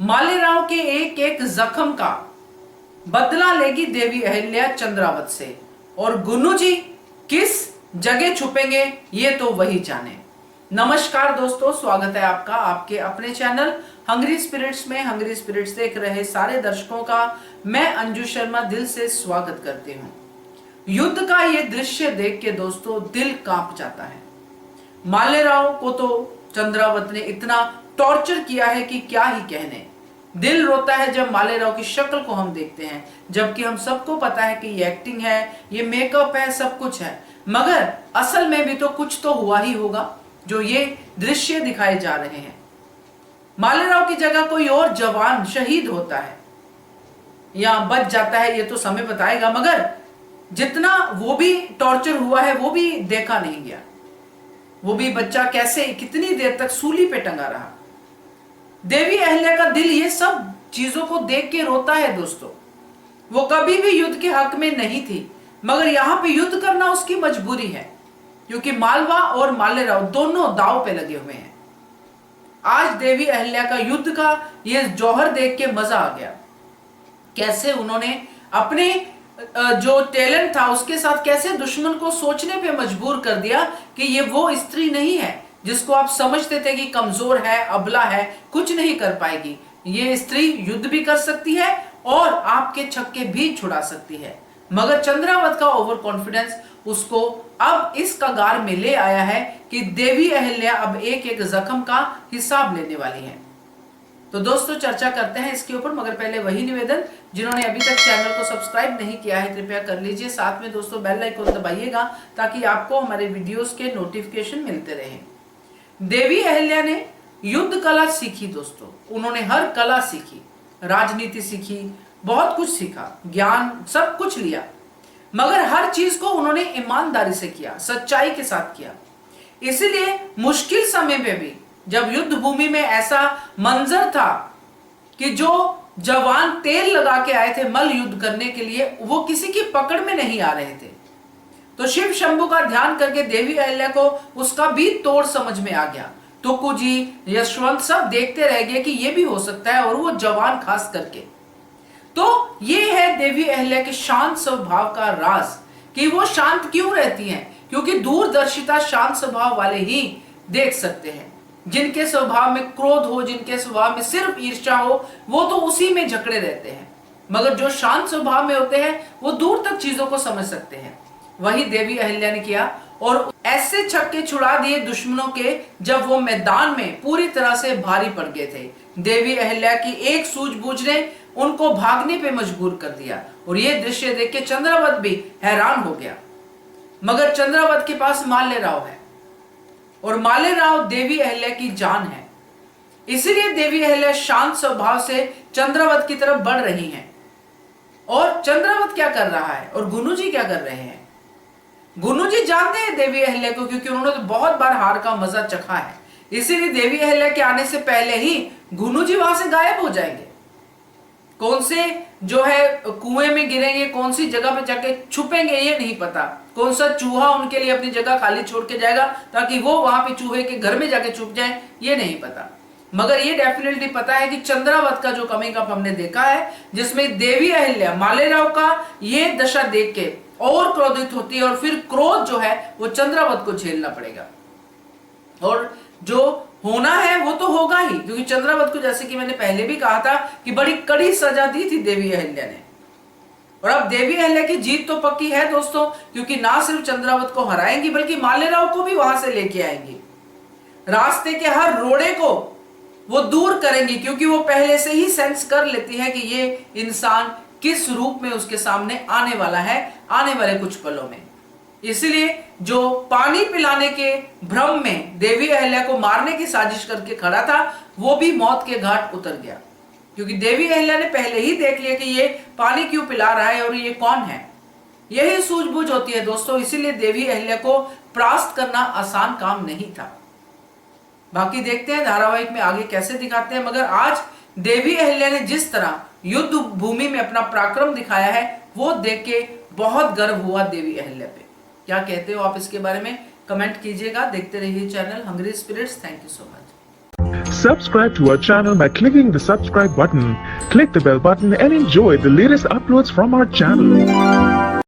मालेराव के एक एक जख्म का बदला लेगी देवी अहिल्या चंद्रावत से, और गुन्नू जी किस जगह छुपेंगे ये तो वही जाने। नमस्कार दोस्तों, स्वागत है आपका आपके अपने चैनल हंग्री स्पिरिट्स में। हंग्री स्पिरिट्स देख रहे सारे दर्शकों का मैं अंजू शर्मा दिल से स्वागत करती हूँ। युद्ध का ये दृश्य देख के दोस्तों दिल कांप जाता है। मालेराव को तो चंद्रावत ने इतना टॉर्चर किया है कि क्या ही कहने। दिल रोता है जब मालेराव की शक्ल को हम देखते हैं, जबकि हम सबको पता है कि ये एक्टिंग है, ये मेकअप है, सब कुछ है, मगर असल में भी तो कुछ तो हुआ ही होगा जो ये दृश्य दिखाए जा रहे हैं। मालेराव की जगह कोई और जवान शहीद होता है या बच जाता है ये तो समय बताएगा, मगर जितना वो भी टॉर्चर हुआ है वो भी देखा नहीं गया। वो भी बच्चा कैसे कितनी देर तक सूली पे टंगा रहा। देवी अहिल्या का दिल ये सब चीजों को देख के रोता है दोस्तों। वो कभी भी युद्ध के हक में नहीं थी, मगर यहां पे युद्ध करना उसकी मजबूरी है, क्योंकि मालवा और मालेराव दोनों दांव पे लगे हुए हैं। आज देवी अहिल्या का युद्ध का ये जौहर देख के मजा आ गया। कैसे उन्होंने अपने जो टैलेंट था उसके साथ कैसे दुश्मन को सोचने पे मजबूर कर दिया कि ये वो स्त्री नहीं है जिसको आप समझते थे कि कमजोर है, अबला है, कुछ नहीं कर पाएगी। ये स्त्री युद्ध भी कर सकती है और आपके छक्के भी छुड़ा सकती है। मगर चंद्रावत का ओवर कॉन्फिडेंस उसको अब इस कगार में ले आया है कि देवी अहिल्या अब एक एक जख्म का हिसाब लेने वाली है। तो दोस्तों चर्चा करते हैं इसके ऊपर, मगर पहले वही निवेदन, जिन्होंने अभी तक चैनल को सब्सक्राइब नहीं किया है कृपया कर लीजिए। साथ में दोस्तों बेल आइकन दबाइएगा ताकि आपको हमारे वीडियोस के नोटिफिकेशन मिलते रहे। देवी अहिल्या ने युद्ध कला सीखी दोस्तों, उन्होंने हर कला सीखी, राजनीति सीखी, बहुत कुछ सीखा, ज्ञान सब कुछ लिया, मगर हर चीज को उन्होंने ईमानदारी से किया, सच्चाई के साथ किया। इसीलिए मुश्किल समय में भी जब युद्ध भूमि में ऐसा मंजर था कि जो जवान तेल लगा के आए थे मल युद्ध करने के लिए वो किसी की पकड़ में नहीं आ रहे थे, तो शिव शंभु का ध्यान करके देवी अहिल्या को उसका भी तोड़ समझ में आ गया। तुकु जी, यशवंत सब देखते रह गए कि ये भी हो सकता है, और वो जवान खास करके। तो ये है देवी अहिल्या के शांत स्वभाव का राज कि वो शांत क्यों रहती हैं, क्योंकि दूरदर्शिता शांत स्वभाव वाले ही देख सकते हैं। जिनके स्वभाव में क्रोध हो, जिनके स्वभाव में सिर्फ ईर्ष्या हो, वो तो उसी में जकड़े रहते हैं, मगर जो शांत स्वभाव में होते हैं वो दूर तक चीजों को समझ सकते हैं। वही देवी अहिल्या ने किया और ऐसे छक्के छुड़ा दिए दुश्मनों के जब वो मैदान में पूरी तरह से भारी पड़ गए थे। देवी अहिल्या की एक सूझबूझ ने उनको भागने पे मजबूर कर दिया, और ये दृश्य देख के चंद्रावत भी हैरान हो गया। मगर चंद्रावत के पास मालेराव है और मालेराव देवी अहिल्या की जान है, इसीलिए देवी अहिल्या शांत स्वभाव से चंद्रावत की तरफ बढ़ रही हैं। और चंद्रावत क्या कर रहा है और गुन्नू जी क्या कर रहे हैं? गुन्नू जी जानते हैं देवी अहिल्या को, क्योंकि उन्होंने तो बहुत बार हार का मजा चखा है। इसीलिए देवी अहिल्या के आने से पहले ही गुन्नू जी वहां से गायब हो जाएंगे। कौन से जो है कुएं में गिरेंगे, कौन सी जगह पे जाके छुपेंगे ये नहीं पता, कौन सा चूहा उनके लिए अपनी जगह खाली छोड़ के जाएगा ताकि वो वहां पे चूहे के घर में जाके छुप जाए ये नहीं पता। मगर ये डेफिनेटली पता है कि चंद्रावत का जो कमिंग अप हमने देखा है, जिसमें देवी अहिल्या मालेराव का ये दशा देख के और क्रोधित होती है, और फिर क्रोध जो है वो चंद्रावत को झेलना पड़ेगा, और जो होना है वो तो होगा ही, क्योंकि चंद्रावत को जैसे कि मैंने पहले भी कहा था कि बड़ी कड़ी सजा दी थी देवी अहिल्या ने। और अब देवी अहिल्या की जीत तो पक्की है दोस्तों, क्योंकि ना सिर्फ चंद्रावत को हराएंगी बल्कि मालेराव को भी वहां से लेके आएंगी। रास्ते के हर रोड़े को वो दूर करेंगी, क्योंकि वो पहले से ही सेंस कर लेती है कि ये इंसान किस रूप में उसके सामने आने वाला है आने वाले कुछ पलों में। इसलिए जो पानी पिलाने के भ्रम में देवी अहिल्या को मारने की साजिश करके खड़ा था वो भी मौत के घाट उतर गया, क्योंकि देवी अहिल्या ने पहले ही देख लिया कि ये पानी क्यों पिला रहा है और ये कौन है। यही सूझबूझ होती है दोस्तों, इसीलिए देवी अहिल्या को परास्त करना आसान काम नहीं था। बाकी देखते हैं धारावाहिक में आगे कैसे दिखाते हैं, मगर आज देवी अहिल्या ने जिस तरह युद्ध भूमि में अपना पराक्रम दिखाया है वो देख के बहुत गर्व हुआ देवी अहिल्या पे। क्या कहते हो आप इसके बारे में कमेंट कीजिएगा। देखते रहिए channel Hungry Spirits. Thank you so much. Subscribe to our channel by clicking the subscribe button. Click the bell button and enjoy the latest uploads from our channel.